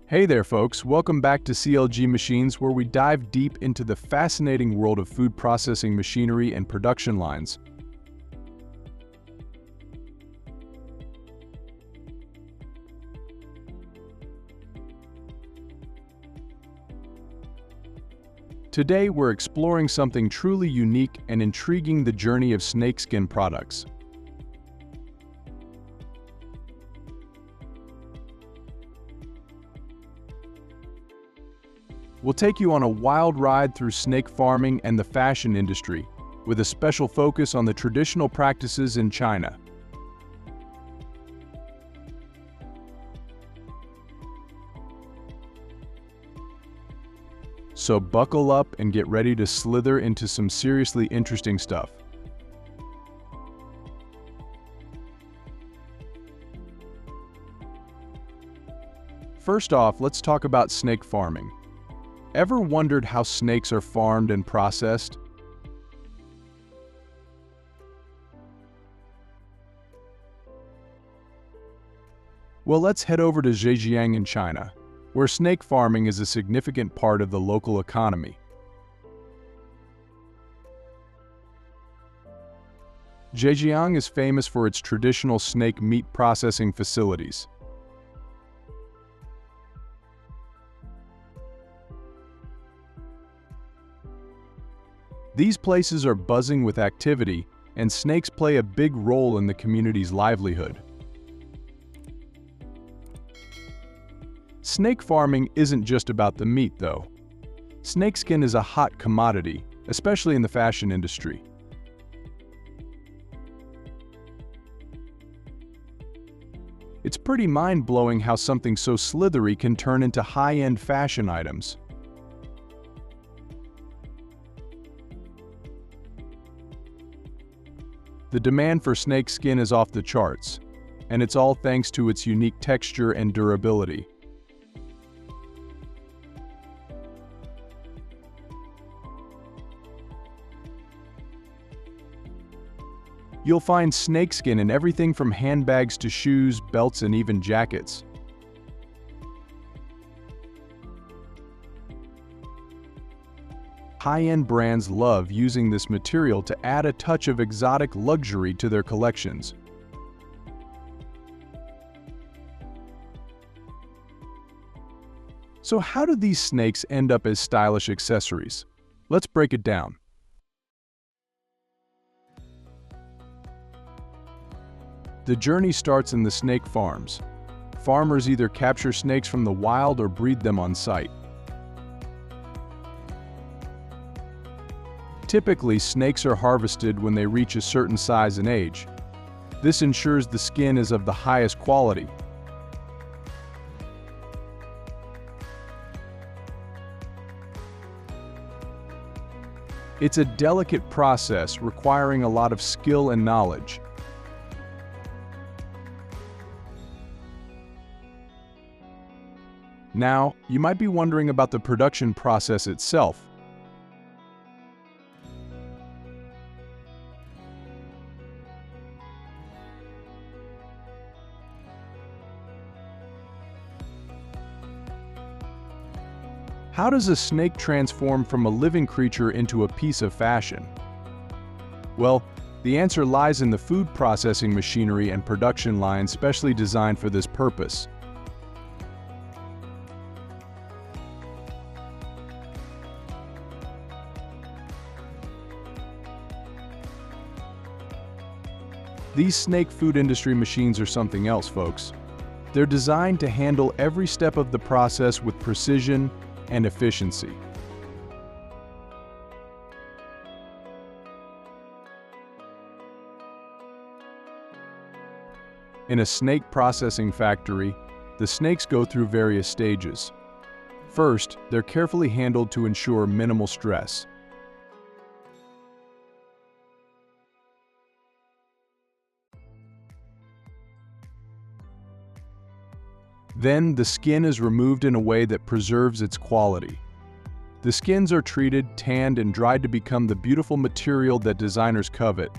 Hey there folks, welcome back to CLG Machines, where we dive deep into the fascinating world of food processing machinery and production lines. Today we're exploring something truly unique and intriguing: the journey of snakeskin products. We'll take you on a wild ride through snake farming and the fashion industry, with a special focus on the traditional practices in China. So buckle up and get ready to slither into some seriously interesting stuff. First off, let's talk about snake farming. Ever wondered how snakes are farmed and processed? Well, let's head over to Zhejiang in China, where snake farming is a significant part of the local economy. Zhejiang is famous for its traditional snake meat processing facilities. These places are buzzing with activity, and snakes play a big role in the community's livelihood. Snake farming isn't just about the meat, though. Snakeskin is a hot commodity, especially in the fashion industry. It's pretty mind-blowing how something so slithery can turn into high-end fashion items. The demand for snakeskin is off the charts, and it's all thanks to its unique texture and durability. You'll find snakeskin in everything from handbags to shoes, belts, and even jackets. High-end brands love using this material to add a touch of exotic luxury to their collections. So how do these snakes end up as stylish accessories? Let's break it down. The journey starts in the snake farms. Farmers either capture snakes from the wild or breed them on site. Typically, snakes are harvested when they reach a certain size and age. This ensures the skin is of the highest quality. It's a delicate process requiring a lot of skill and knowledge. Now, you might be wondering about the production process itself. How does a snake transform from a living creature into a piece of fashion? Well, the answer lies in the food processing machinery and production lines specially designed for this purpose. These snake food industry machines are something else, folks. They're designed to handle every step of the process with precision and efficiency. In a snake processing factory, the snakes go through various stages. First, they're carefully handled to ensure minimal stress. Then, the skin is removed in a way that preserves its quality. The skins are treated, tanned, and dried to become the beautiful material that designers covet.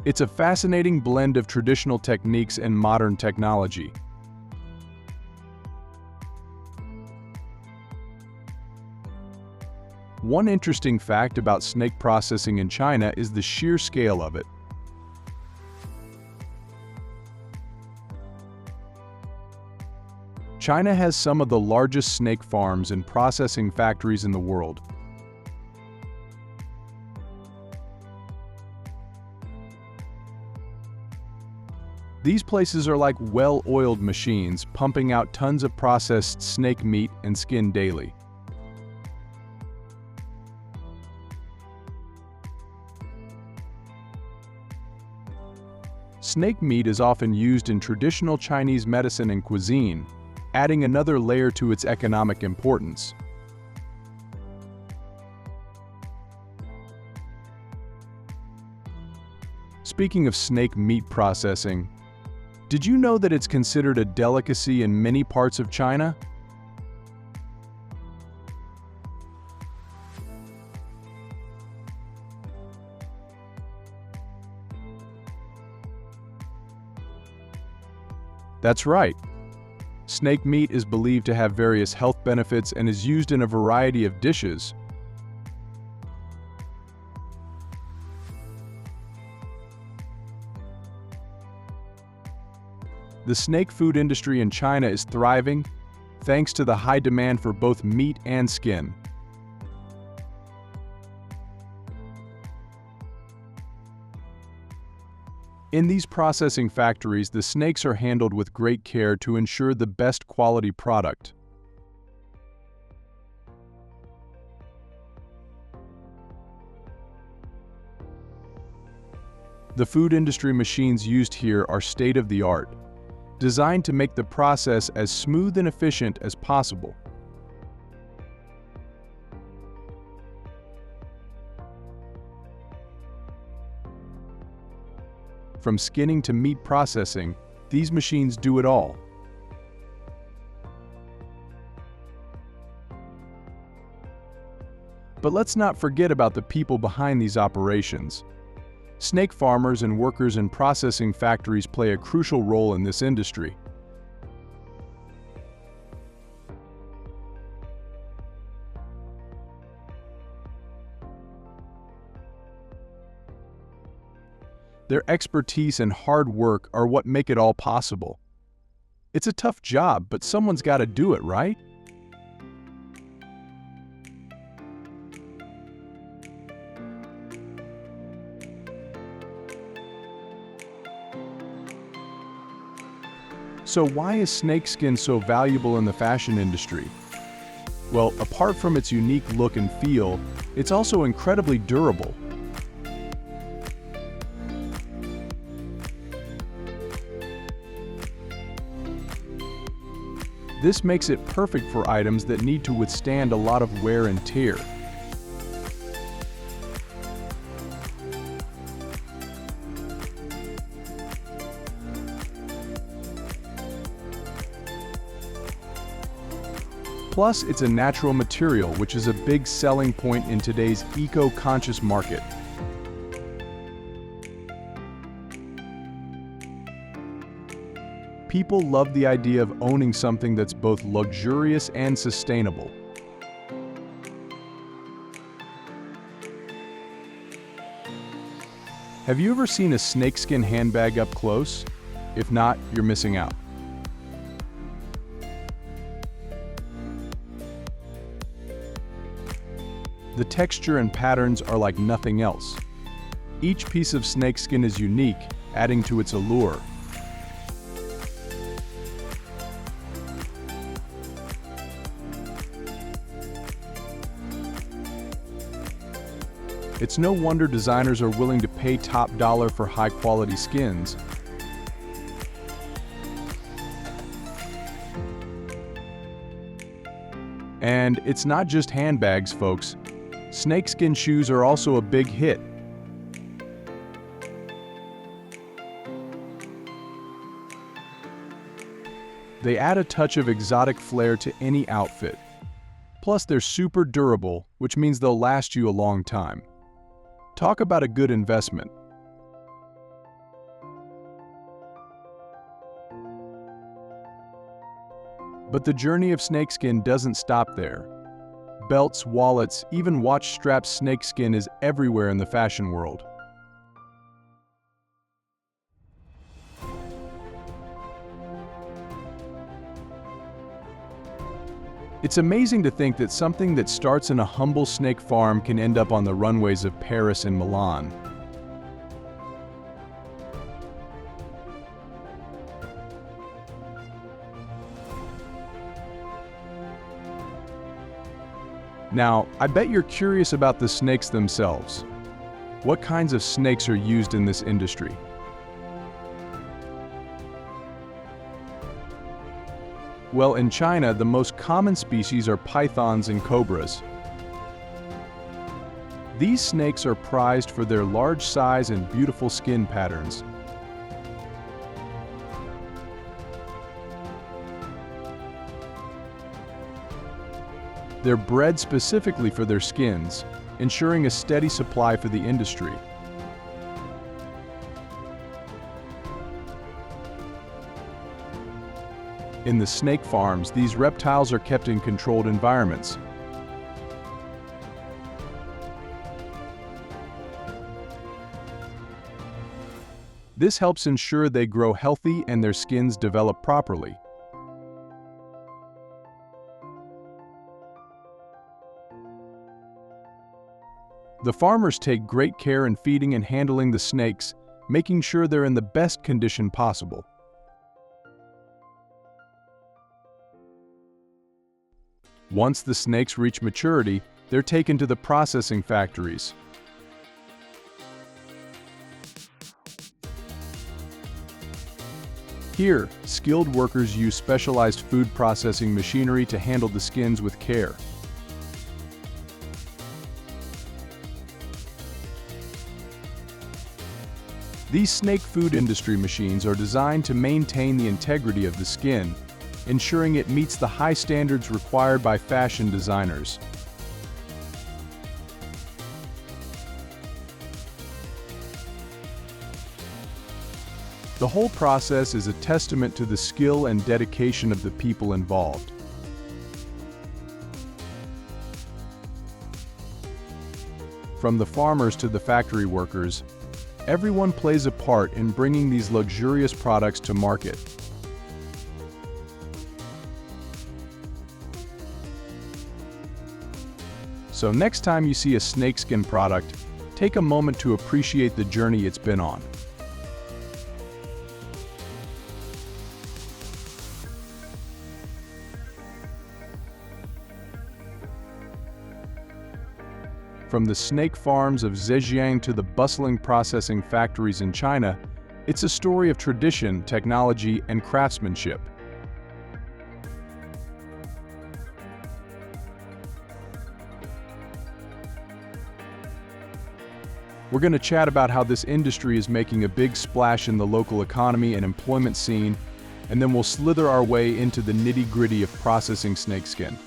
It's a fascinating blend of traditional techniques and modern technology. One interesting fact about snake processing in China is the sheer scale of it. China has some of the largest snake farms and processing factories in the world. These places are like well-oiled machines, pumping out tons of processed snake meat and skin daily. Snake meat is often used in traditional Chinese medicine and cuisine, adding another layer to its economic importance. Speaking of snake meat processing, did you know that it's considered a delicacy in many parts of China? That's right. Snake meat is believed to have various health benefits and is used in a variety of dishes. The snake food industry in China is thriving, thanks to the high demand for both meat and skin. In these processing factories, the snakes are handled with great care to ensure the best quality product. The food industry machines used here are state-of-the-art, designed to make the process as smooth and efficient as possible. From skinning to meat processing, these machines do it all. But let's not forget about the people behind these operations. Snake farmers and workers in processing factories play a crucial role in this industry. Their expertise and hard work are what make it all possible. It's a tough job, but someone's got to do it, right? So why is snakeskin so valuable in the fashion industry? Well, apart from its unique look and feel, it's also incredibly durable. This makes it perfect for items that need to withstand a lot of wear and tear. Plus, it's a natural material, which is a big selling point in today's eco-conscious market. People love the idea of owning something that's both luxurious and sustainable. Have you ever seen a snakeskin handbag up close? If not, you're missing out. The texture and patterns are like nothing else. Each piece of snakeskin is unique, adding to its allure. It's no wonder designers are willing to pay top dollar for high-quality skins. And it's not just handbags, folks. Snakeskin shoes are also a big hit. They add a touch of exotic flair to any outfit. Plus, they're super durable, which means they'll last you a long time. Talk about a good investment. But the journey of snakeskin doesn't stop there. Belts, wallets, even watch straps, snakeskin is everywhere in the fashion world. It's amazing to think that something that starts in a humble snake farm can end up on the runways of Paris and Milan. Now, I bet you're curious about the snakes themselves. What kinds of snakes are used in this industry? Well, in China, the most common species are pythons and cobras. These snakes are prized for their large size and beautiful skin patterns. They're bred specifically for their skins, ensuring a steady supply for the industry. In the snake farms, these reptiles are kept in controlled environments. This helps ensure they grow healthy and their skins develop properly. The farmers take great care in feeding and handling the snakes, making sure they're in the best condition possible. Once the snakes reach maturity, they're taken to the processing factories. Here, skilled workers use specialized food processing machinery to handle the skins with care. These snake food industry machines are designed to maintain the integrity of the skin, ensuring it meets the high standards required by fashion designers. The whole process is a testament to the skill and dedication of the people involved. From the farmers to the factory workers, everyone plays a part in bringing these luxurious products to market. So next time you see a snakeskin product, take a moment to appreciate the journey it's been on. From the snake farms of Zhejiang to the bustling processing factories in China, it's a story of tradition, technology, and craftsmanship. We're going to chat about how this industry is making a big splash in the local economy and employment scene, and then we'll slither our way into the nitty-gritty of processing snakeskin.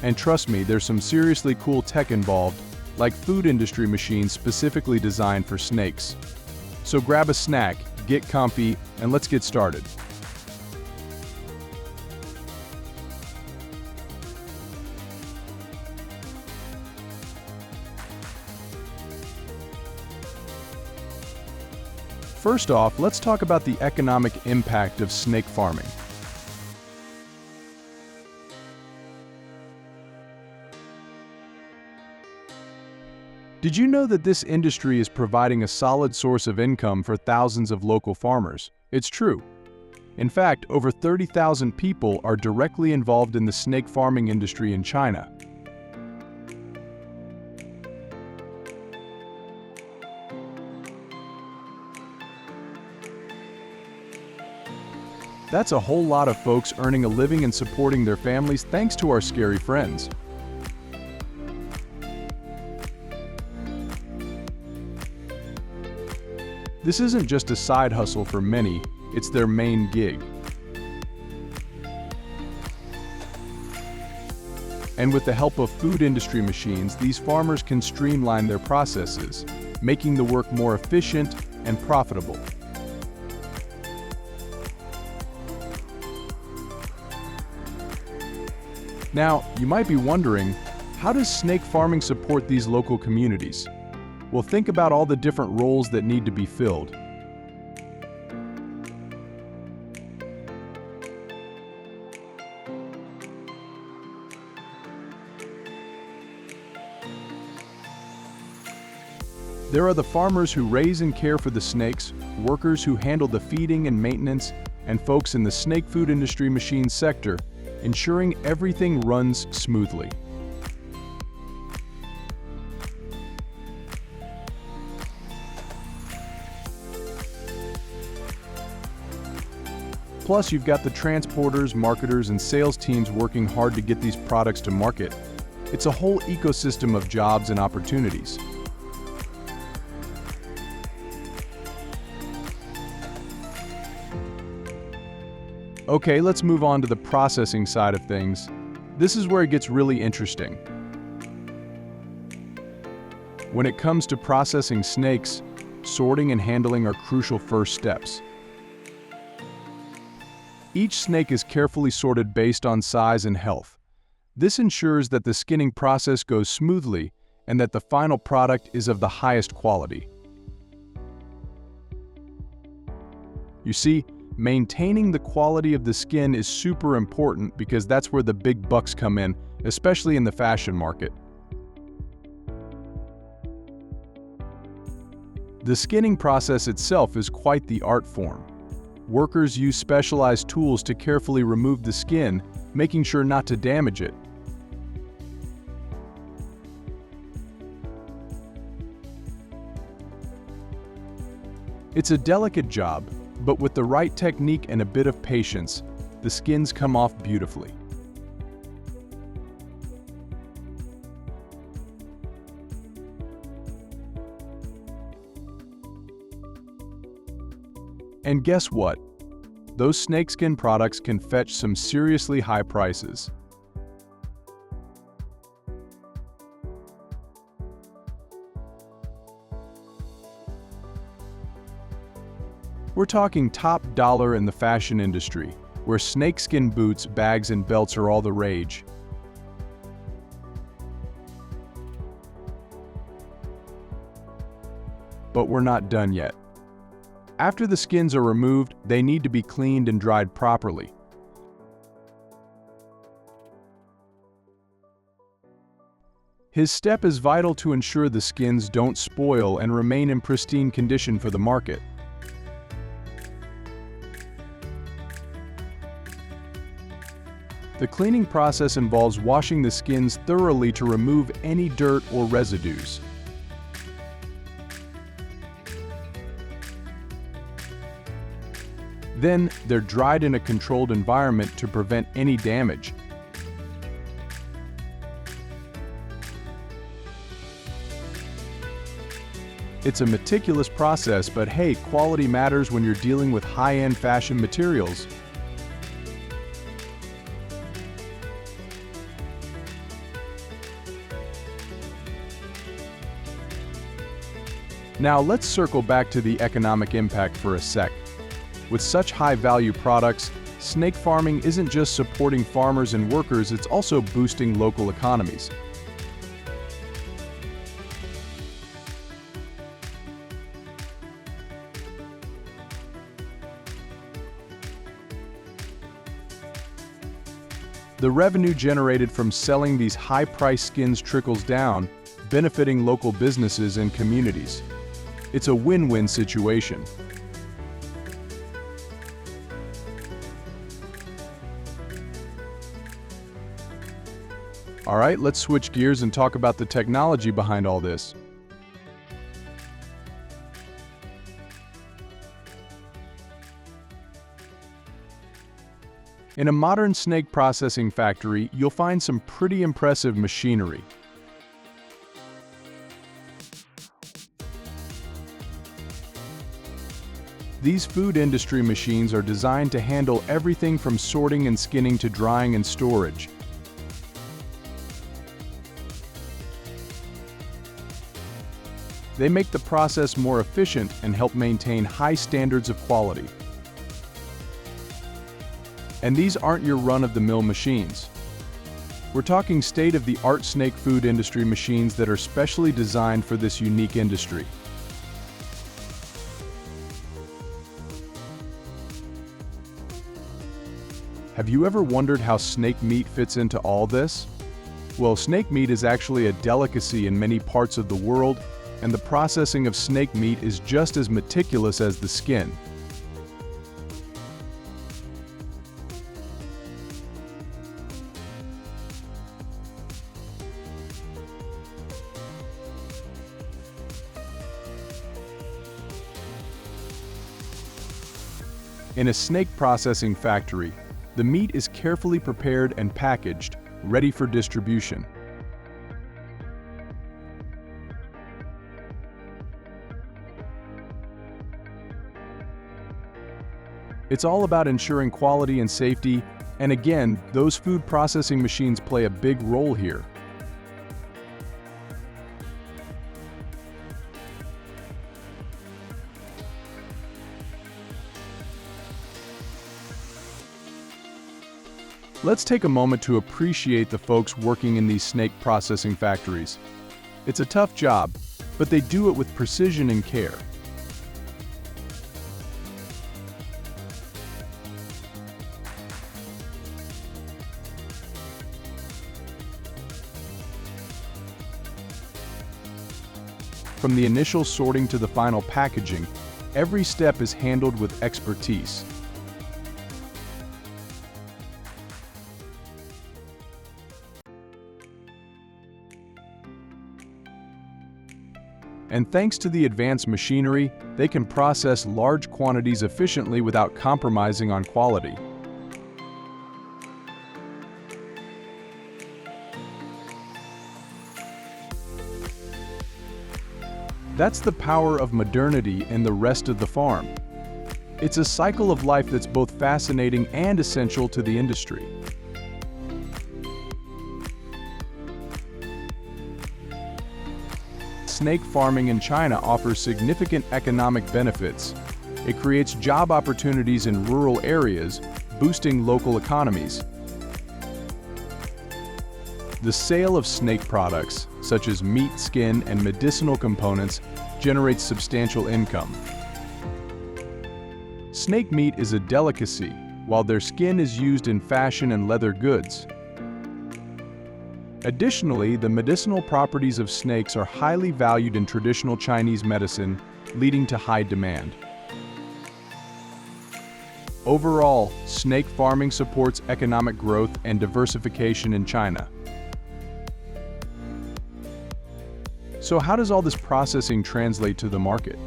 And trust me, there's some seriously cool tech involved, like food industry machines specifically designed for snakes. So grab a snack, get comfy, and let's get started. First off, let's talk about the economic impact of snake farming. Did you know that this industry is providing a solid source of income for thousands of local farmers? It's true. In fact, over 30,000 people are directly involved in the snake farming industry in China. That's a whole lot of folks earning a living and supporting their families thanks to our scary friends. This isn't just a side hustle for many, it's their main gig. And with the help of food industry machines, these farmers can streamline their processes, making the work more efficient and profitable. Now, you might be wondering, how does snake farming support these local communities? Well, think about all the different roles that need to be filled. There are the farmers who raise and care for the snakes, workers who handle the feeding and maintenance, and folks in the snake food industry machine sector, ensuring everything runs smoothly. Plus, you've got the transporters, marketers, and sales teams working hard to get these products to market. It's a whole ecosystem of jobs and opportunities. Okay, let's move on to the processing side of things. This is where it gets really interesting. When it comes to processing snakes, sorting and handling are crucial first steps. Each snake is carefully sorted based on size and health. This ensures that the skinning process goes smoothly and that the final product is of the highest quality. You see, maintaining the quality of the skin is super important because that's where the big bucks come in, especially in the fashion market. The skinning process itself is quite the art form. Workers use specialized tools to carefully remove the skin, making sure not to damage it. It's a delicate job, but with the right technique and a bit of patience, the skins come off beautifully. And guess what? Those snakeskin products can fetch some seriously high prices. We're talking top dollar in the fashion industry, where snakeskin boots, bags, and belts are all the rage. But we're not done yet. After the skins are removed, they need to be cleaned and dried properly. His step is vital to ensure the skins don't spoil and remain in pristine condition for the market. The cleaning process involves washing the skins thoroughly to remove any dirt or residues. Then, they're dried in a controlled environment to prevent any damage. It's a meticulous process, but hey, quality matters when you're dealing with high-end fashion materials. Now let's circle back to the economic impact for a sec. With such high-value products, snake farming isn't just supporting farmers and workers, it's also boosting local economies. The revenue generated from selling these high-priced skins trickles down, benefiting local businesses and communities. It's a win-win situation. All right, let's switch gears and talk about the technology behind all this. In a modern snake processing factory, you'll find some pretty impressive machinery. These food industry machines are designed to handle everything from sorting and skinning to drying and storage. They make the process more efficient and help maintain high standards of quality. And these aren't your run-of-the-mill machines. We're talking state-of-the-art snake food industry machines that are specially designed for this unique industry. Have you ever wondered how snake meat fits into all this? Well, snake meat is actually a delicacy in many parts of the world, and the processing of snake meat is just as meticulous as the skin. In a snake processing factory, the meat is carefully prepared and packaged, ready for distribution. It's all about ensuring quality and safety, and again, those food processing machines play a big role here. Let's take a moment to appreciate the folks working in these snake processing factories. It's a tough job, but they do it with precision and care. From the initial sorting to the final packaging, every step is handled with expertise. And thanks to the advanced machinery, they can process large quantities efficiently without compromising on quality. That's the power of modernity in the rest of the farm. It's a cycle of life that's both fascinating and essential to the industry. Snake farming in China offers significant economic benefits. It creates job opportunities in rural areas, boosting local economies. The sale of snake products, such as meat, skin, and medicinal components, generates substantial income. Snake meat is a delicacy, while their skin is used in fashion and leather goods. Additionally, the medicinal properties of snakes are highly valued in traditional Chinese medicine, leading to high demand. Overall, snake farming supports economic growth and diversification in China. So how does all this processing translate to the market?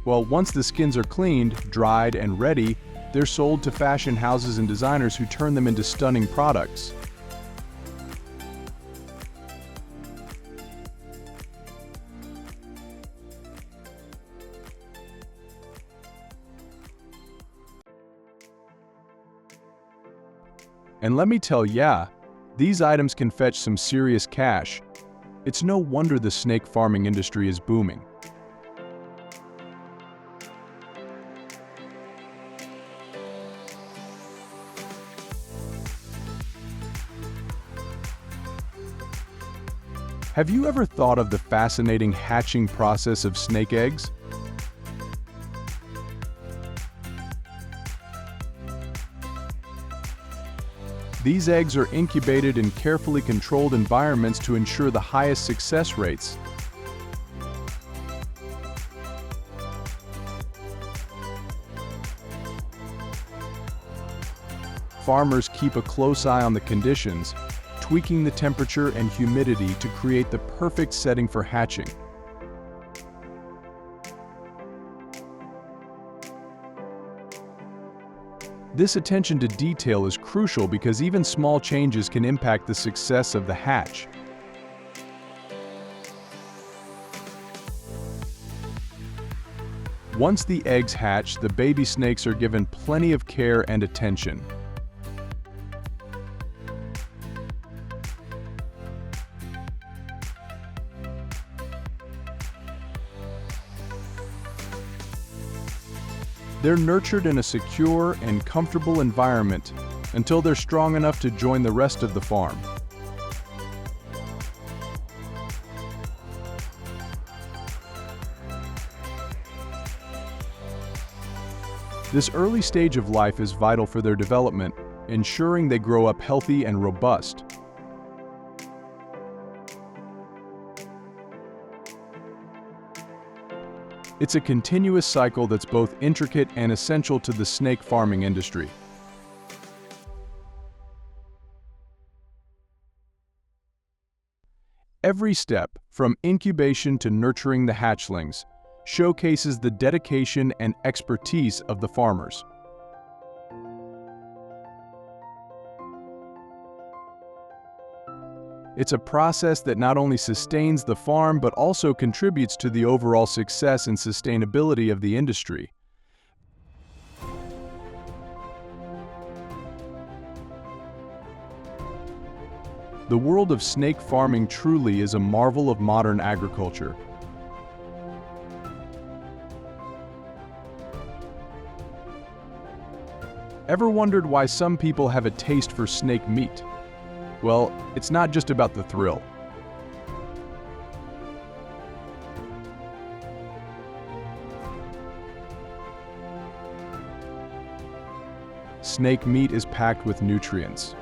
Well, once the skins are cleaned, dried, and ready, they're sold to fashion houses and designers who turn them into stunning products. And let me tell ya, these items can fetch some serious cash. It's no wonder the snake farming industry is booming. Have you ever thought of the fascinating hatching process of snake eggs? These eggs are incubated in carefully controlled environments to ensure the highest success rates. Farmers keep a close eye on the conditions, tweaking the temperature and humidity to create the perfect setting for hatching. This attention to detail is crucial because even small changes can impact the success of the hatch. Once the eggs hatch, the baby snakes are given plenty of care and attention. They're nurtured in a secure and comfortable environment until they're strong enough to join the rest of the farm. This early stage of life is vital for their development, ensuring they grow up healthy and robust. It's a continuous cycle that's both intricate and essential to the snake farming industry. Every step, from incubation to nurturing the hatchlings, showcases the dedication and expertise of the farmers. It's a process that not only sustains the farm but also contributes to the overall success and sustainability of the industry. The world of snake farming truly is a marvel of modern agriculture. Ever wondered why some people have a taste for snake meat? Well, it's not just about the thrill. Snake meat is packed with nutrients.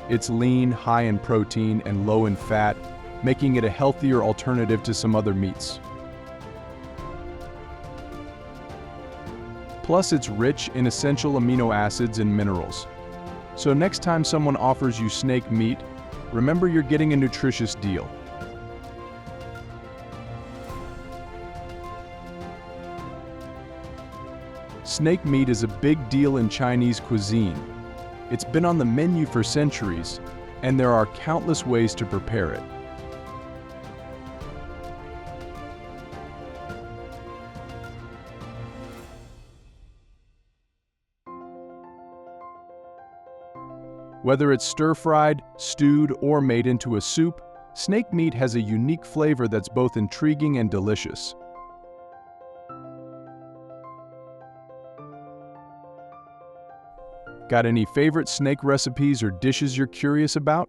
It's lean, high in protein, and low in fat, making it a healthier alternative to some other meats. Plus, it's rich in essential amino acids and minerals. So next time someone offers you snake meat, remember you're getting a nutritious deal. Snake meat is a big deal in Chinese cuisine. It's been on the menu for centuries, and there are countless ways to prepare it. Whether it's stir-fried, stewed, or made into a soup, snake meat has a unique flavor that's both intriguing and delicious. Got any favorite snake recipes or dishes you're curious about?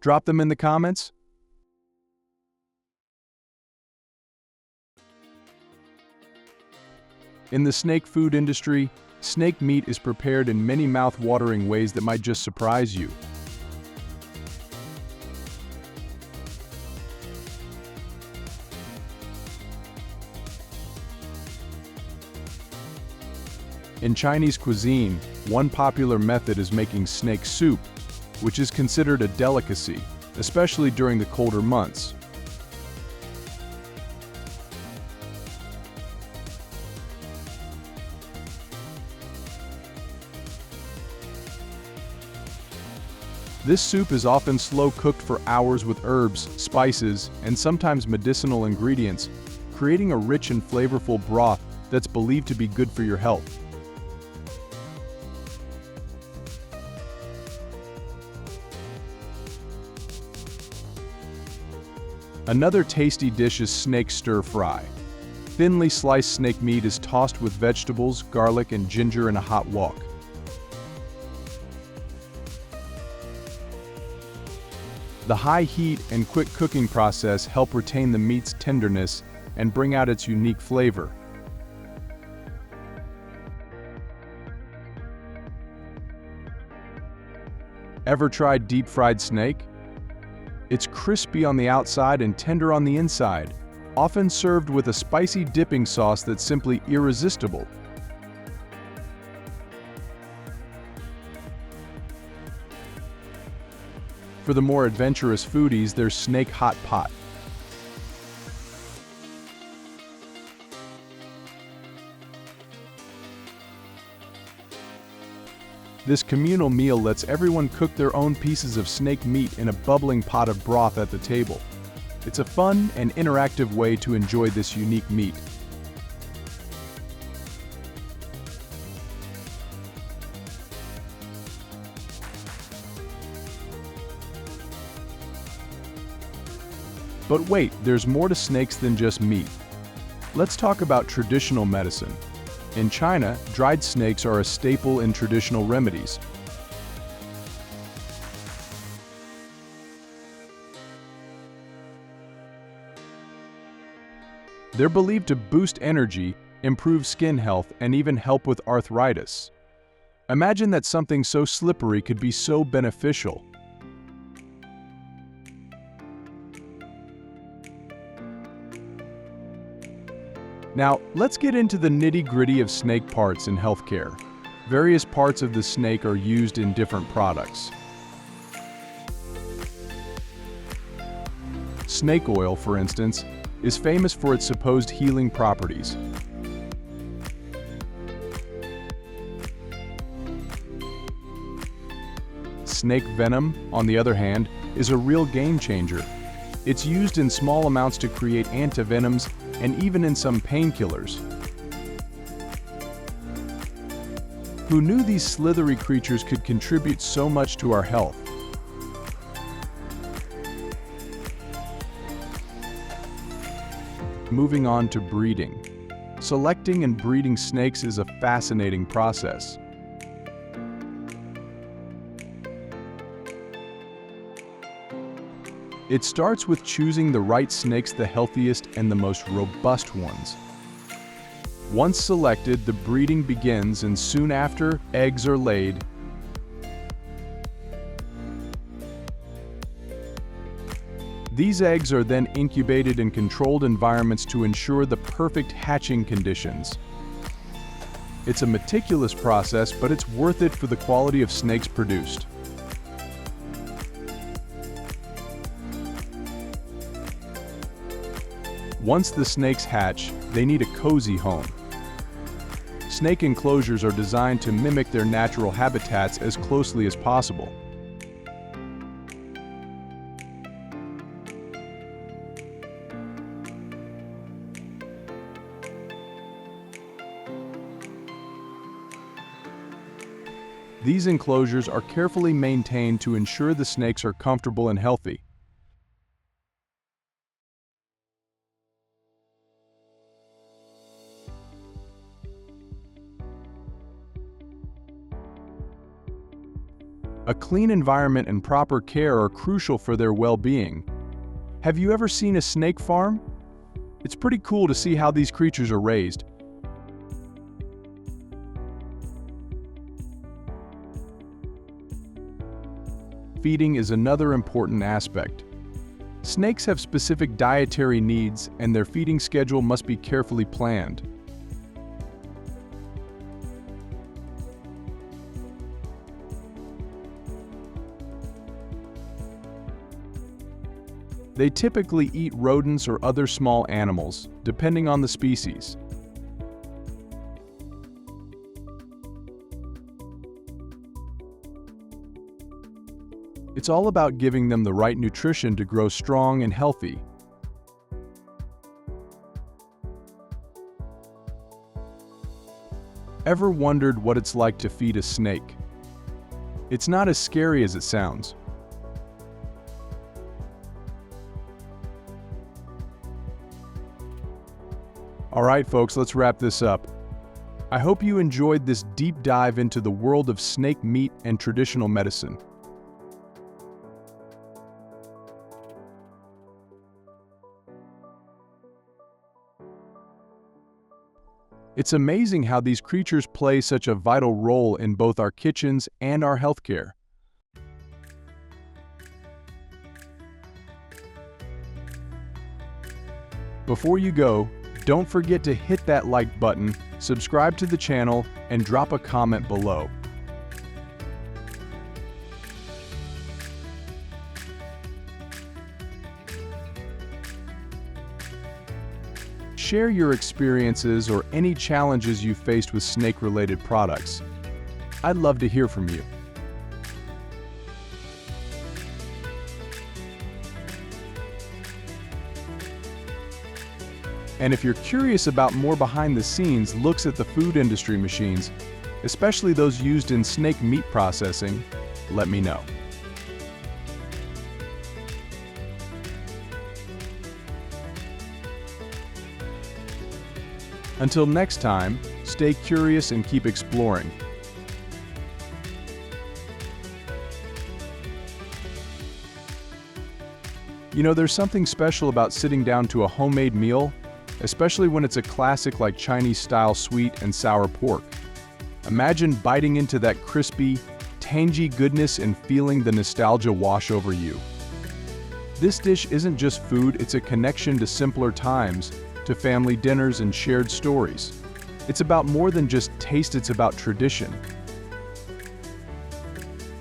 Drop them in the comments. In the snake food industry, snake meat is prepared in many mouth-watering ways that might just surprise you. In Chinese cuisine, one popular method is making snake soup, which is considered a delicacy, especially during the colder months. This soup is often slow-cooked for hours with herbs, spices, and sometimes medicinal ingredients, creating a rich and flavorful broth that's believed to be good for your health. Another tasty dish is snake stir-fry. Thinly sliced snake meat is tossed with vegetables, garlic, and ginger in a hot wok. The high heat and quick cooking process help retain the meat's tenderness and bring out its unique flavor. Ever tried deep-fried snake? It's crispy on the outside and tender on the inside, often served with a spicy dipping sauce that's simply irresistible. For the more adventurous foodies, there's snake hot pot. This communal meal lets everyone cook their own pieces of snake meat in a bubbling pot of broth at the table. It's a fun and interactive way to enjoy this unique meat. But wait, there's more to snakes than just meat. Let's talk about traditional medicine. In China, dried snakes are a staple in traditional remedies. They're believed to boost energy, improve skin health, and even help with arthritis. Imagine that something so slippery could be so beneficial. Now, let's get into the nitty-gritty of snake parts in healthcare. Various parts of the snake are used in different products. Snake oil, for instance, is famous for its supposed healing properties. Snake venom, on the other hand, is a real game changer. It's used in small amounts to create antivenoms and even in some painkillers. Who knew these slithery creatures could contribute so much to our health? Moving on to breeding. Selecting and breeding snakes is a fascinating process. It starts with choosing the right snakes, the healthiest and the most robust ones. Once selected, the breeding begins, and soon after, eggs are laid. These eggs are then incubated in controlled environments to ensure the perfect hatching conditions. It's a meticulous process, but it's worth it for the quality of snakes produced. Once the snakes hatch, they need a cozy home. Snake enclosures are designed to mimic their natural habitats as closely as possible. These enclosures are carefully maintained to ensure the snakes are comfortable and healthy. A clean environment and proper care are crucial for their well-being. Have you ever seen a snake farm? It's pretty cool to see how these creatures are raised. Feeding is another important aspect. Snakes have specific dietary needs, and their feeding schedule must be carefully planned. They typically eat rodents or other small animals, depending on the species. It's all about giving them the right nutrition to grow strong and healthy. Ever wondered what it's like to feed a snake? It's not as scary as it sounds. All right, folks, let's wrap this up. I hope you enjoyed this deep dive into the world of snake meat and traditional medicine. It's amazing how these creatures play such a vital role in both our kitchens and our healthcare. Before you go, don't forget to hit that like button, subscribe to the channel, and drop a comment below. Share your experiences or any challenges you faced with snake-related products. I'd love to hear from you. And if you're curious about more behind-the-scenes looks at the food industry machines, especially those used in snake meat processing, let me know. Until next time, stay stay curious and keep exploring. You know, there's something special about sitting down to a homemade meal, especially when it's a classic like Chinese-style sweet and sour pork. Imagine biting into that crispy, tangy goodness and feeling the nostalgia wash over you. This dish isn't just food, it's a connection to simpler times, to family dinners and shared stories. It's about more than just taste, it's about tradition.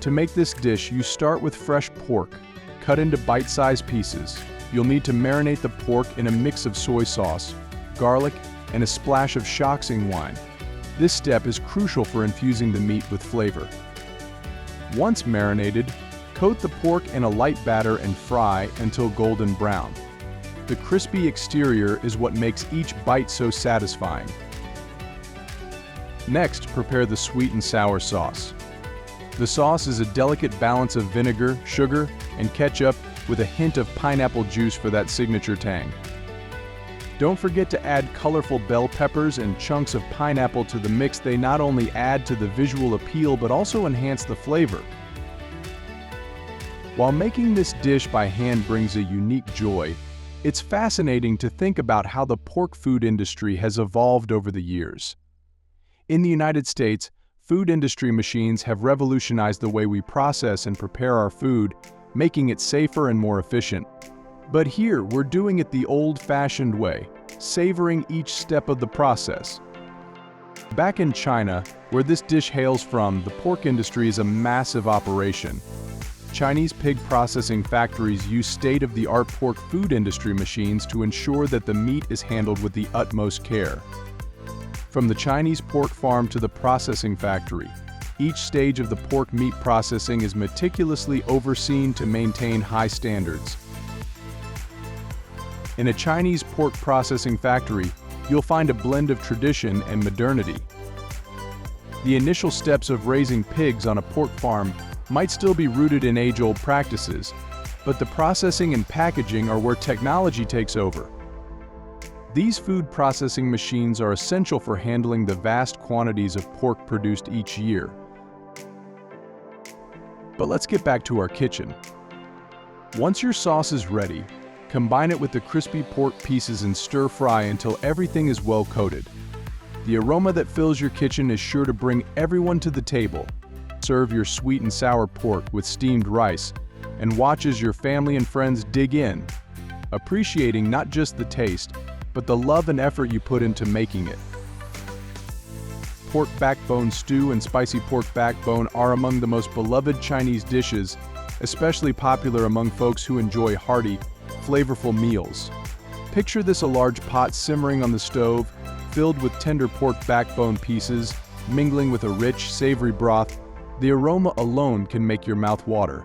To make this dish, you start with fresh pork, cut into bite-sized pieces. You'll need to marinate the pork in a mix of soy sauce, garlic, and a splash of Shaoxing wine. This step is crucial for infusing the meat with flavor. Once marinated, coat the pork in a light batter and fry until golden brown. The crispy exterior is what makes each bite so satisfying. Next, prepare the sweet and sour sauce. The sauce is a delicate balance of vinegar, sugar, and ketchup with a hint of pineapple juice for that signature tang. Don't forget to add colorful bell peppers and chunks of pineapple to the mix. They not only add to the visual appeal but also enhance the flavor. While making this dish by hand brings a unique joy, it's fascinating to think about how the pork food industry has evolved over the years. In the United States, food industry machines have revolutionized the way we process and prepare our food, making it safer and more efficient. But here, we're doing it the old-fashioned way, savoring each step of the process. Back in China, where this dish hails from, the pork industry is a massive operation. Chinese pig processing factories use state-of-the-art pork food industry machines to ensure that the meat is handled with the utmost care. From the Chinese pork farm to the processing factory, each stage of the pork meat processing is meticulously overseen to maintain high standards. In a Chinese pork processing factory, you'll find a blend of tradition and modernity. The initial steps of raising pigs on a pork farm might still be rooted in age-old practices, but the processing and packaging are where technology takes over. These food processing machines are essential for handling the vast quantities of pork produced each year. But let's get back to our kitchen. Once your sauce is ready, combine it with the crispy pork pieces and stir-fry until everything is well coated. The aroma that fills your kitchen is sure to bring everyone to the table. Serve your sweet and sour pork with steamed rice, and watch as your family and friends dig in, appreciating not just the taste, but the love and effort you put into making it. Pork backbone stew and spicy pork backbone are among the most beloved Chinese dishes, especially popular among folks who enjoy hearty, flavorful meals. Picture this: a large pot simmering on the stove, filled with tender pork backbone pieces, mingling with a rich, savory broth. The aroma alone can make your mouth water.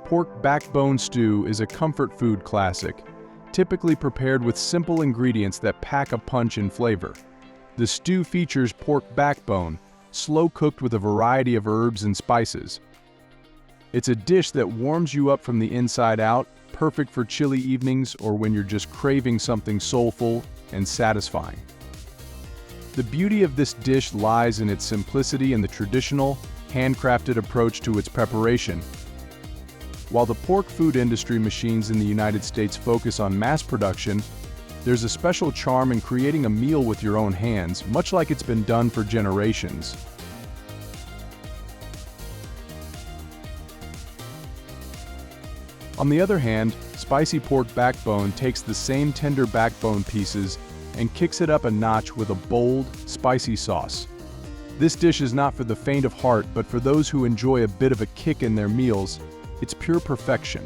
Pork backbone stew is a comfort food classic, typically prepared with simple ingredients that pack a punch in flavor. The stew features pork backbone, slow-cooked with a variety of herbs and spices. It's a dish that warms you up from the inside out, perfect for chilly evenings or when you're just craving something soulful and satisfying. The beauty of this dish lies in its simplicity and the traditional, handcrafted approach to its preparation. While the pork food industry machines in the United States focus on mass production, there's a special charm in creating a meal with your own hands, much like it's been done for generations. On the other hand, spicy pork backbone takes the same tender backbone pieces and kicks it up a notch with a bold, spicy sauce. This dish is not for the faint of heart, but for those who enjoy a bit of a kick in their meals. It's pure perfection.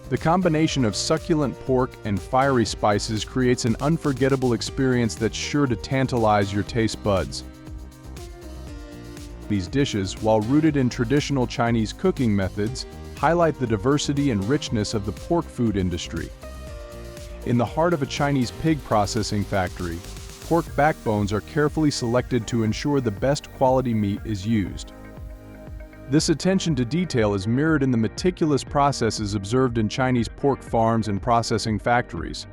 The combination of succulent pork and fiery spices creates an unforgettable experience that's sure to tantalize your taste buds. These dishes, while rooted in traditional Chinese cooking methods, highlight the diversity and richness of the pork food industry. In the heart of a Chinese pig processing factory, pork backbones are carefully selected to ensure the best quality meat is used. This attention to detail is mirrored in the meticulous processes observed in Chinese pork farms and processing factories.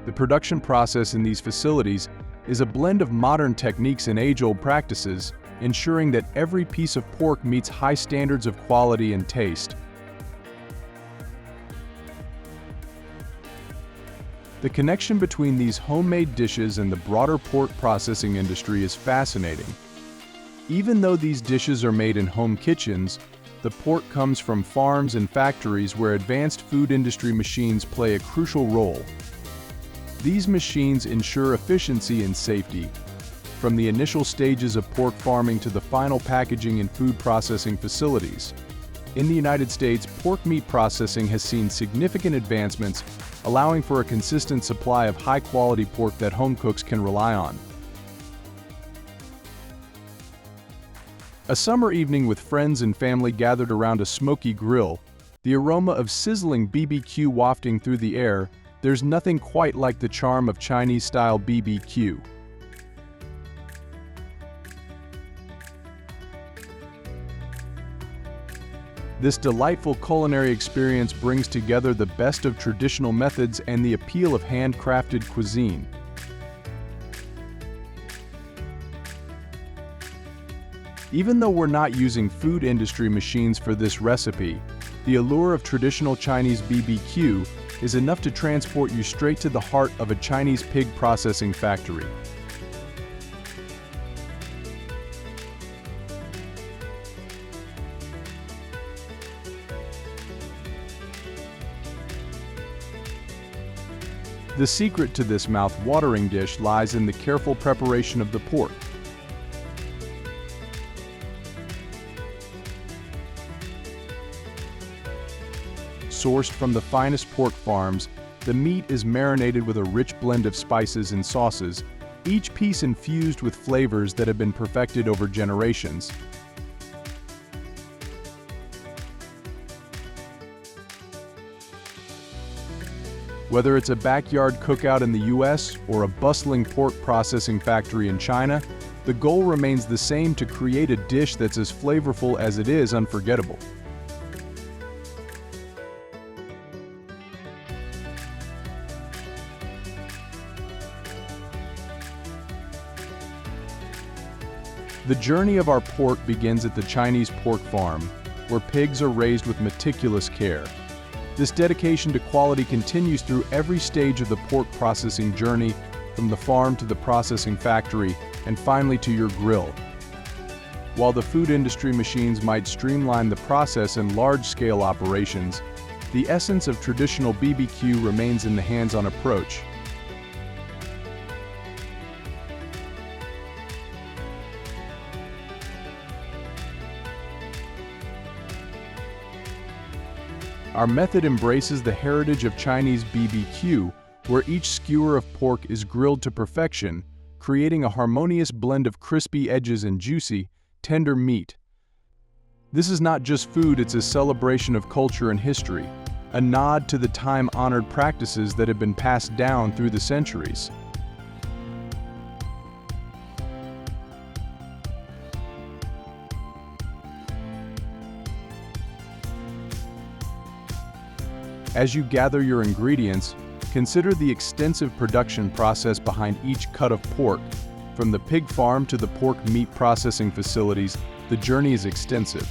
The production process in these facilities is a blend of modern techniques and age-old practices, ensuring that every piece of pork meets high standards of quality and taste. The connection between these homemade dishes and the broader pork processing industry is fascinating. Even though these dishes are made in home kitchens, the pork comes from farms and factories where advanced food industry machines play a crucial role. These machines ensure efficiency and safety, from the initial stages of pork farming to the final packaging in food processing facilities. In the United States, pork meat processing has seen significant advancements, allowing for a consistent supply of high-quality pork that home cooks can rely on. A summer evening with friends and family gathered around a smoky grill, the aroma of sizzling BBQ wafting through the air, there's nothing quite like the charm of Chinese-style BBQ. This delightful culinary experience brings together the best of traditional methods and the appeal of handcrafted cuisine. Even though we're not using food industry machines for this recipe, the allure of traditional Chinese BBQ is enough to transport you straight to the heart of a Chinese pig processing factory. The secret to this mouth-watering dish lies in the careful preparation of the pork. Sourced from the finest pork farms, the meat is marinated with a rich blend of spices and sauces, each piece infused with flavors that have been perfected over generations. Whether it's a backyard cookout in the US or a bustling pork processing factory in China, the goal remains the same: to create a dish that's as flavorful as it is unforgettable. The journey of our pork begins at the Chinese pork farm, where pigs are raised with meticulous care. This dedication to quality continues through every stage of the pork processing journey, from the farm to the processing factory, and finally to your grill. While the food industry machines might streamline the process in large-scale operations, the essence of traditional BBQ remains in the hands-on approach. Our method embraces the heritage of Chinese BBQ, where each skewer of pork is grilled to perfection, creating a harmonious blend of crispy edges and juicy, tender meat. This is not just food, it's a celebration of culture and history, a nod to the time-honored practices that have been passed down through the centuries. As you gather your ingredients, consider the extensive production process behind each cut of pork. From the pig farm to the pork meat processing facilities, the journey is extensive.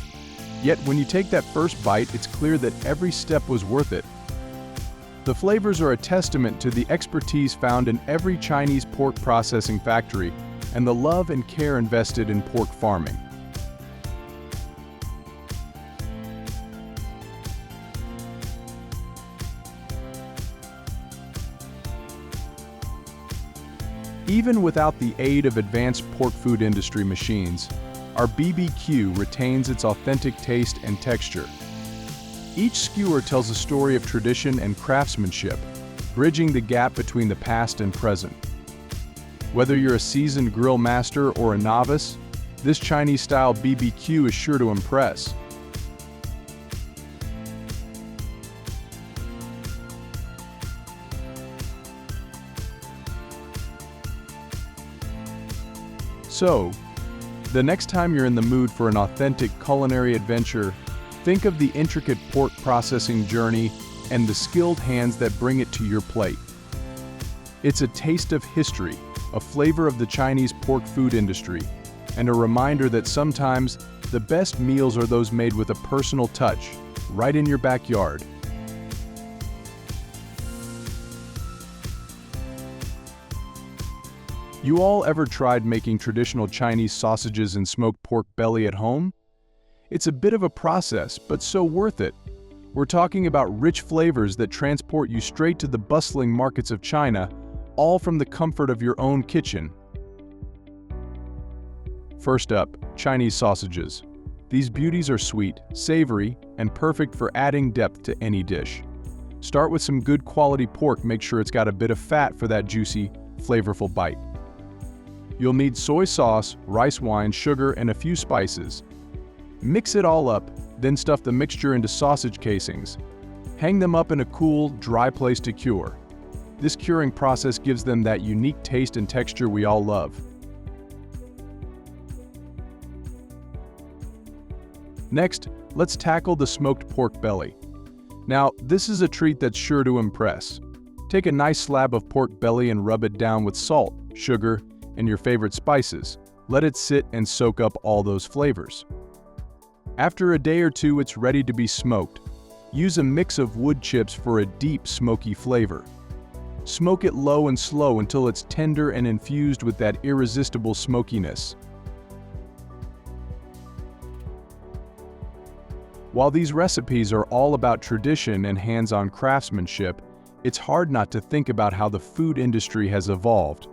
Yet when you take that first bite, it's clear that every step was worth it. The flavors are a testament to the expertise found in every Chinese pork processing factory and the love and care invested in pork farming. Even without the aid of advanced pork food industry machines, our BBQ retains its authentic taste and texture. Each skewer tells a story of tradition and craftsmanship, bridging the gap between the past and present. Whether you're a seasoned grill master or a novice, this Chinese-style BBQ is sure to impress. So, the next time you're in the mood for an authentic culinary adventure, think of the intricate pork processing journey and the skilled hands that bring it to your plate. It's a taste of history, a flavor of the Chinese pork food industry, and a reminder that sometimes the best meals are those made with a personal touch, right in your backyard. You all ever tried making traditional Chinese sausages and smoked pork belly at home? It's a bit of a process, but so worth it. We're talking about rich flavors that transport you straight to the bustling markets of China, all from the comfort of your own kitchen. First up, Chinese sausages. These beauties are sweet, savory, and perfect for adding depth to any dish. Start with some good quality pork. Make sure it's got a bit of fat for that juicy, flavorful bite. You'll need soy sauce, rice wine, sugar, and a few spices. Mix it all up, then stuff the mixture into sausage casings. Hang them up in a cool, dry place to cure. This curing process gives them that unique taste and texture we all love. Next, let's tackle the smoked pork belly. Now, this is a treat that's sure to impress. Take a nice slab of pork belly and rub it down with salt, sugar, and your favorite spices. Let it sit and soak up all those flavors. After a day or two, it's ready to be smoked. Use a mix of wood chips for a deep, smoky flavor. Smoke it low and slow until it's tender and infused with that irresistible smokiness. While these recipes are all about tradition and hands-on craftsmanship, it's hard not to think about how the food industry has evolved.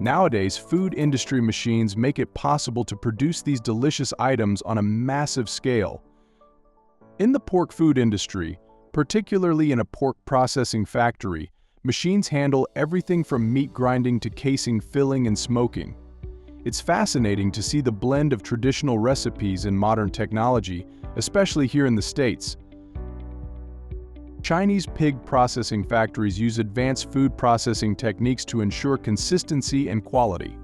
Nowadays, food industry machines make it possible to produce these delicious items on a massive scale. In the pork food industry, particularly in a pork processing factory, machines handle everything from meat grinding to casing, filling, and smoking. It's fascinating to see the blend of traditional recipes and modern technology, especially here in the States. Chinese pig processing factories use advanced food processing techniques to ensure consistency and quality.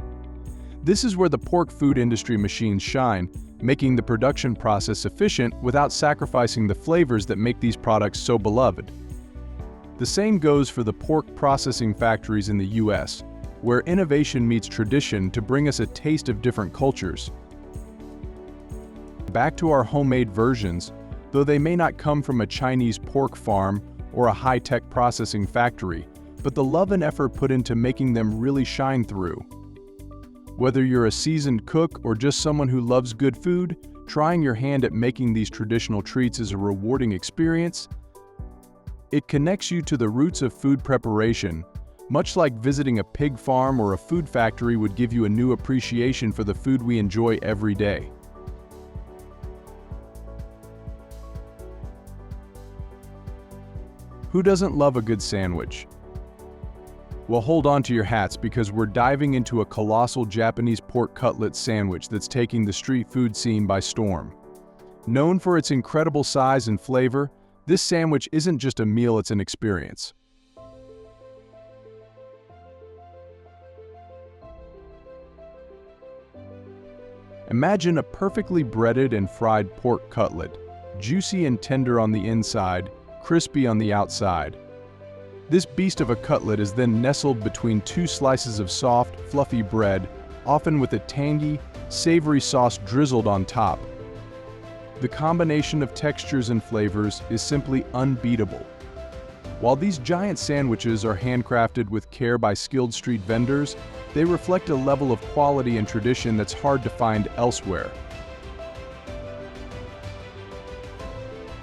This is where the pork food industry machines shine, making the production process efficient without sacrificing the flavors that make these products so beloved. The same goes for the pork processing factories in the US, where innovation meets tradition to bring us a taste of different cultures. Back to our homemade versions, though they may not come from a Chinese pork farm or a high-tech processing factory, but the love and effort put into making them really shine through. Whether you're a seasoned cook or just someone who loves good food, trying your hand at making these traditional treats is a rewarding experience. It connects you to the roots of food preparation, much like visiting a pig farm or a food factory would give you a new appreciation for the food we enjoy every day. Who doesn't love a good sandwich? Well, hold on to your hats because we're diving into a colossal Japanese pork cutlet sandwich that's taking the street food scene by storm. Known for its incredible size and flavor, this sandwich isn't just a meal, it's an experience. Imagine a perfectly breaded and fried pork cutlet, juicy and tender on the inside, crispy on the outside. This beast of a cutlet is then nestled between two slices of soft, fluffy bread, often with a tangy, savory sauce drizzled on top. The combination of textures and flavors is simply unbeatable. While these giant sandwiches are handcrafted with care by skilled street vendors, they reflect a level of quality and tradition that's hard to find elsewhere.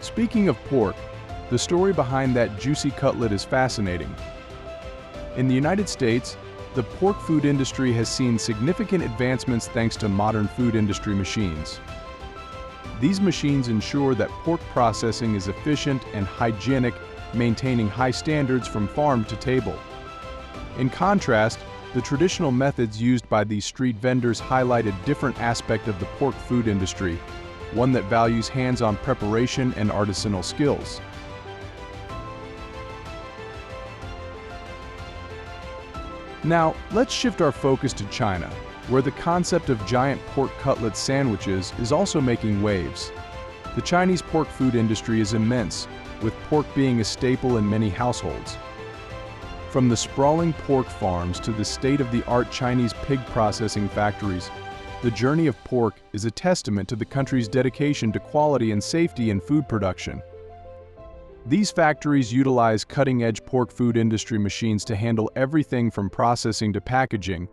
Speaking of pork, the story behind that juicy cutlet is fascinating. In the United States, the pork food industry has seen significant advancements thanks to modern food industry machines. These machines ensure that pork processing is efficient and hygienic, maintaining high standards from farm to table. In contrast, the traditional methods used by these street vendors highlight a different aspect of the pork food industry, one that values hands-on preparation and artisanal skills. Now, let's shift our focus to China, where the concept of giant pork cutlet sandwiches is also making waves. The Chinese pork food industry is immense, with pork being a staple in many households. From the sprawling pork farms to the state-of-the-art Chinese pig processing factories, the journey of pork is a testament to the country's dedication to quality and safety in food production. These factories utilize cutting-edge pork food industry machines to handle everything from processing to packaging,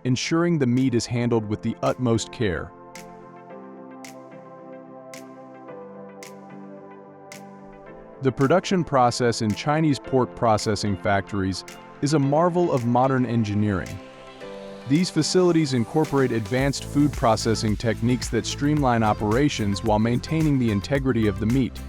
ensuring the meat is handled with the utmost care. The production process in Chinese pork processing factories is a marvel of modern engineering. These facilities incorporate advanced food processing techniques that streamline operations while maintaining the integrity of the meat.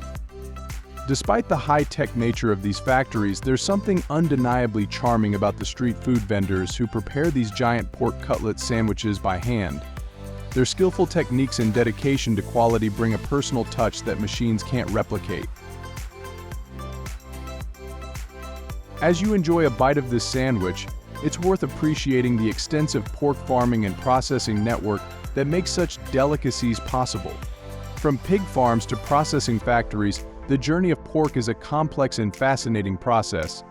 Despite the high-tech nature of these factories, there's something undeniably charming about the street food vendors who prepare these giant pork cutlet sandwiches by hand. Their skillful techniques and dedication to quality bring a personal touch that machines can't replicate. As you enjoy a bite of this sandwich, it's worth appreciating the extensive pork farming and processing network that makes such delicacies possible. From pig farms to processing factories, the journey of pork is a complex and fascinating process.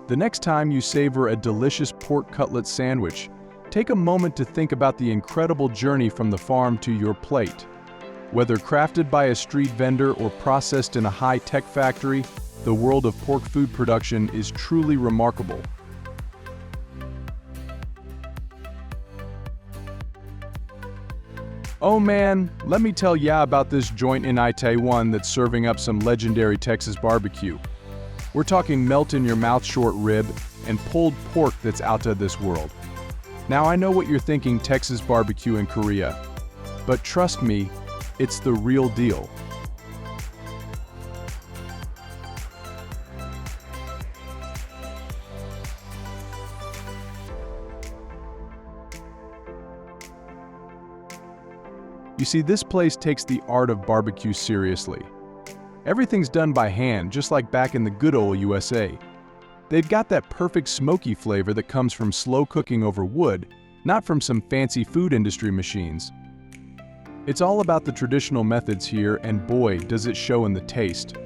The next time you savor a delicious pork cutlet sandwich, take a moment to think about the incredible journey from the farm to your plate. Whether crafted by a street vendor or processed in a high-tech factory, the world of pork food production is truly remarkable. Oh man, let me tell ya about this joint in Taiwan that's serving up some legendary Texas barbecue. We're talking melt-in-your-mouth short rib and pulled pork that's out of this world. Now I know what you're thinking, Texas barbecue in Korea, but trust me, it's the real deal. You see, this place takes the art of barbecue seriously. Everything's done by hand, just like back in the good old USA. They've got that perfect smoky flavor that comes from slow cooking over wood, not from some fancy food industry machines. It's all about the traditional methods here, and boy, does it show in the taste.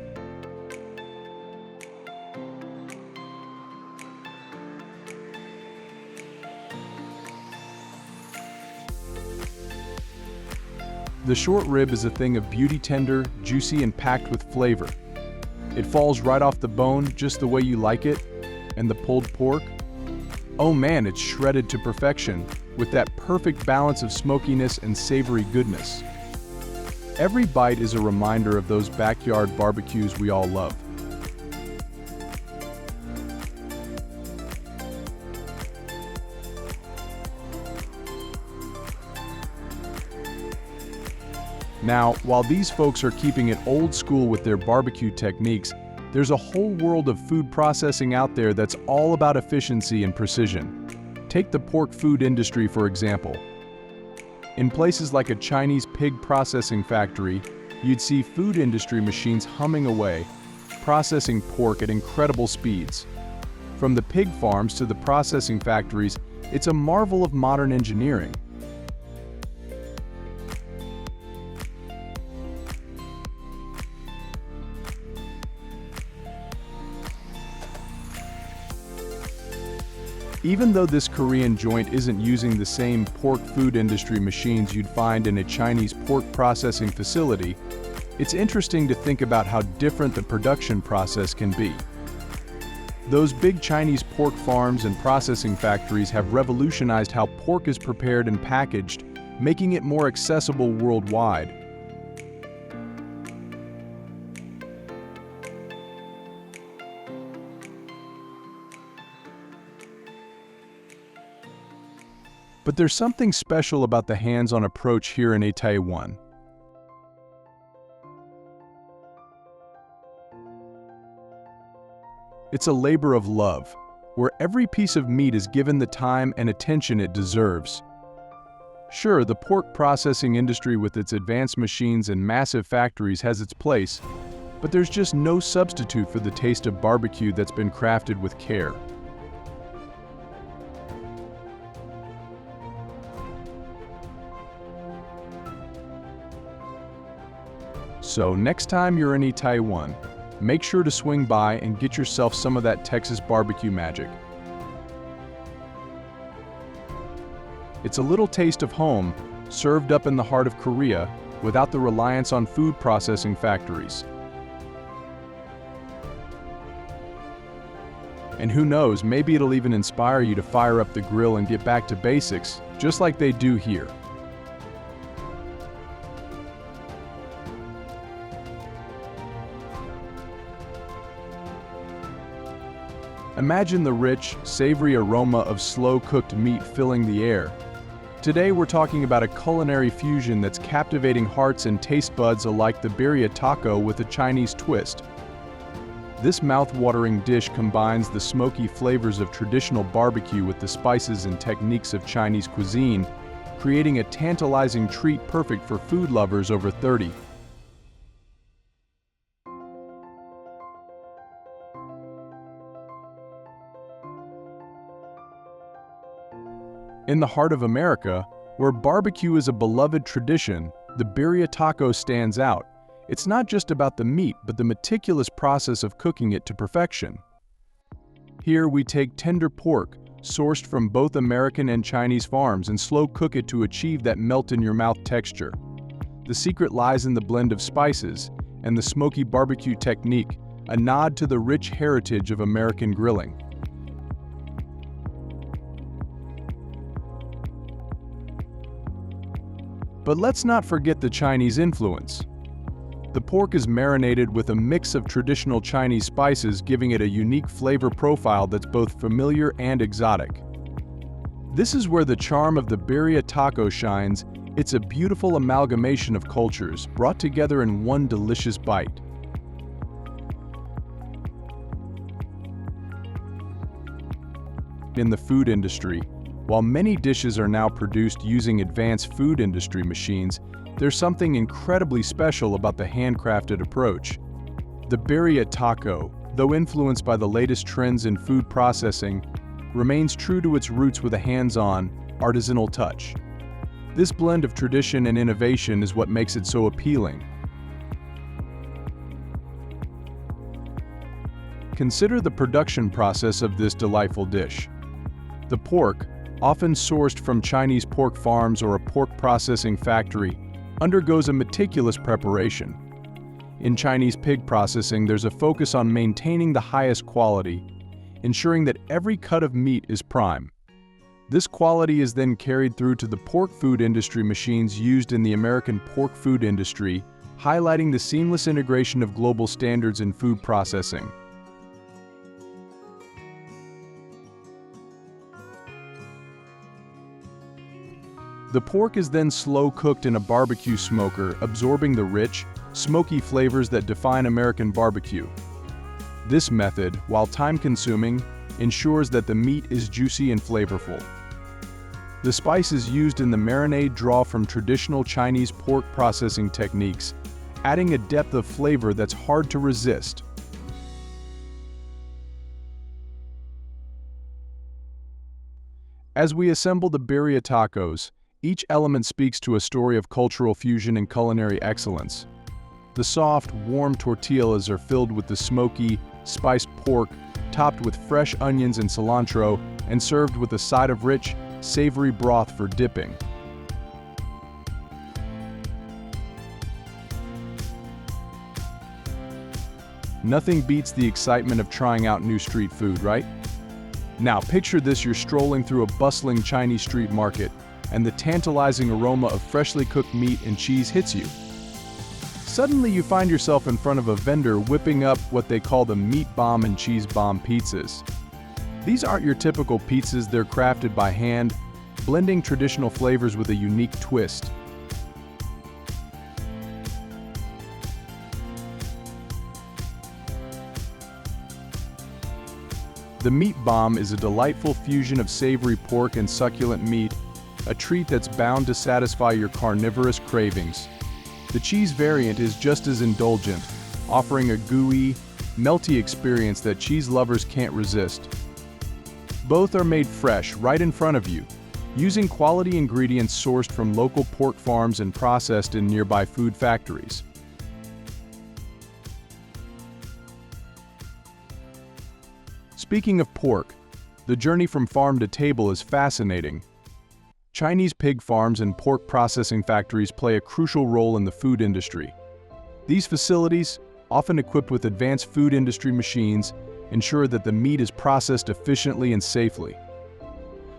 The short rib is a thing of beauty, tender, juicy, and packed with flavor. It falls right off the bone just the way you like it. And the pulled pork? Oh man, it's shredded to perfection, with that perfect balance of smokiness and savory goodness. Every bite is a reminder of those backyard barbecues we all love. Now, while these folks are keeping it old school with their barbecue techniques, there's a whole world of food processing out there that's all about efficiency and precision. Take the pork food industry, for example. In places like a Chinese pig processing factory, you'd see food industry machines humming away, processing pork at incredible speeds. From the pig farms to the processing factories, it's a marvel of modern engineering. Even though this Korean joint isn't using the same pork food industry machines you'd find in a Chinese pork processing facility, it's interesting to think about how different the production process can be. Those big Chinese pork farms and processing factories have revolutionized how pork is prepared and packaged, making it more accessible worldwide. But there's something special about the hands-on approach here in Taiwan. It's a labor of love, where every piece of meat is given the time and attention it deserves. Sure, the pork processing industry with its advanced machines and massive factories has its place, but there's just no substitute for the taste of barbecue that's been crafted with care. So next time you're in Taiwan, make sure to swing by and get yourself some of that Texas barbecue magic. It's a little taste of home, served up in the heart of Korea, without the reliance on food processing factories. And who knows, maybe it'll even inspire you to fire up the grill and get back to basics, just like they do here. Imagine the rich, savory aroma of slow-cooked meat filling the air. Today we're talking about a culinary fusion that's captivating hearts and taste buds alike, the birria taco with a Chinese twist. This mouth-watering dish combines the smoky flavors of traditional barbecue with the spices and techniques of Chinese cuisine, creating a tantalizing treat perfect for food lovers over 30. In the heart of America, where barbecue is a beloved tradition, the birria taco stands out. It's not just about the meat, but the meticulous process of cooking it to perfection. Here we take tender pork, sourced from both American and Chinese farms, and slow cook it to achieve that melt-in-your-mouth texture. The secret lies in the blend of spices and the smoky barbecue technique, a nod to the rich heritage of American grilling. But let's not forget the Chinese influence. The pork is marinated with a mix of traditional Chinese spices, giving it a unique flavor profile that's both familiar and exotic. This is where the charm of the birria taco shines. It's a beautiful amalgamation of cultures, brought together in one delicious bite. In the food industry, while many dishes are now produced using advanced food industry machines, there's something incredibly special about the handcrafted approach. The birria taco, though influenced by the latest trends in food processing, remains true to its roots with a hands-on, artisanal touch. This blend of tradition and innovation is what makes it so appealing. Consider the production process of this delightful dish. The pork, often sourced from Chinese pork farms or a pork processing factory, undergoes a meticulous preparation. In Chinese pig processing, there's a focus on maintaining the highest quality, ensuring that every cut of meat is prime. This quality is then carried through to the pork food industry machines used in the American pork food industry, highlighting the seamless integration of global standards in food processing. The pork is then slow-cooked in a barbecue smoker, absorbing the rich, smoky flavors that define American barbecue. This method, while time-consuming, ensures that the meat is juicy and flavorful. The spices used in the marinade draw from traditional Chinese pork processing techniques, adding a depth of flavor that's hard to resist. As we assemble the birria tacos, each element speaks to a story of cultural fusion and culinary excellence. The soft, warm tortillas are filled with the smoky, spiced pork, topped with fresh onions and cilantro, and served with a side of rich, savory broth for dipping. Nothing beats the excitement of trying out new street food, right? Now picture this: you're strolling through a bustling Chinese street market, and the tantalizing aroma of freshly cooked meat and cheese hits you. Suddenly you find yourself in front of a vendor whipping up what they call the meat bomb and cheese bomb pizzas. These aren't your typical pizzas, they're crafted by hand, blending traditional flavors with a unique twist. The meat bomb is a delightful fusion of savory pork and succulent meat, a treat that's bound to satisfy your carnivorous cravings. The cheese variant is just as indulgent, offering a gooey, melty experience that cheese lovers can't resist. Both are made fresh, right in front of you, using quality ingredients sourced from local pork farms and processed in nearby food factories. Speaking of pork, the journey from farm to table is fascinating. Chinese pig farms and pork processing factories play a crucial role in the food industry. These facilities, often equipped with advanced food industry machines, ensure that the meat is processed efficiently and safely.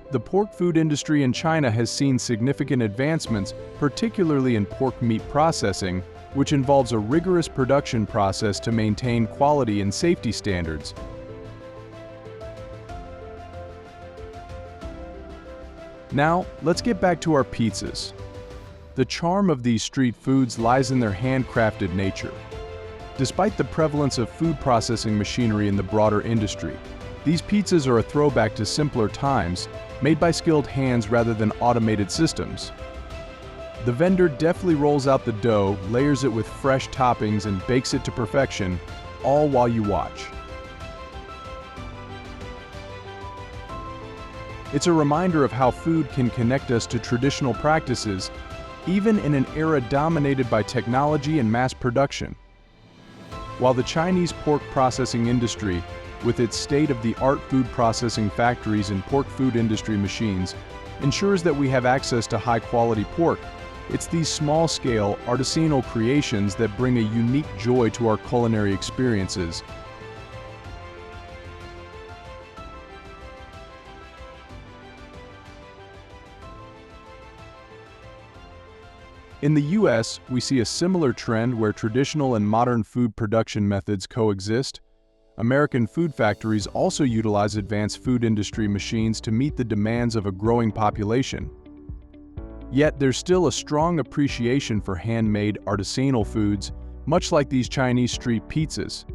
The pork food industry in China has seen significant advancements, particularly in pork meat processing, which involves a rigorous production process to maintain quality and safety standards. Now, let's get back to our pizzas. The charm of these street foods lies in their handcrafted nature. Despite the prevalence of food processing machinery in the broader industry, these pizzas are a throwback to simpler times, made by skilled hands rather than automated systems. The vendor deftly rolls out the dough, layers it with fresh toppings, and bakes it to perfection, all while you watch. It's a reminder of how food can connect us to traditional practices, even in an era dominated by technology and mass production. While the Chinese pork processing industry, with its state-of-the-art food processing factories and pork food industry machines, ensures that we have access to high-quality pork, it's these small-scale, artisanal creations that bring a unique joy to our culinary experiences. In the US, we see a similar trend where traditional and modern food production methods coexist. American food factories also utilize advanced food industry machines to meet the demands of a growing population. Yet there's still a strong appreciation for handmade, artisanal foods, much like these Chinese street pizzas.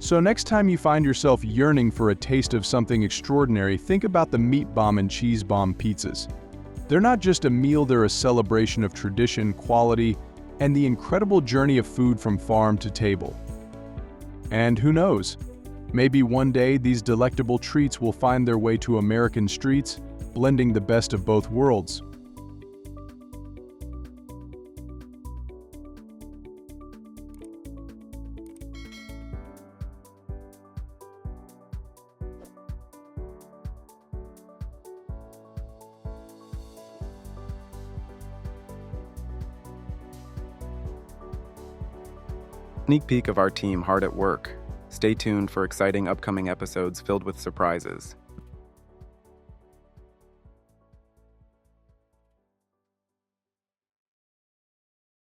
So next time you find yourself yearning for a taste of something extraordinary, think about the meat bomb and cheese bomb pizzas. They're not just a meal, they're a celebration of tradition, quality, and the incredible journey of food from farm to table. And who knows, maybe one day these delectable treats will find their way to American streets, blending the best of both worlds. Sneak peek of our team hard at work. Stay tuned for exciting upcoming episodes filled with surprises.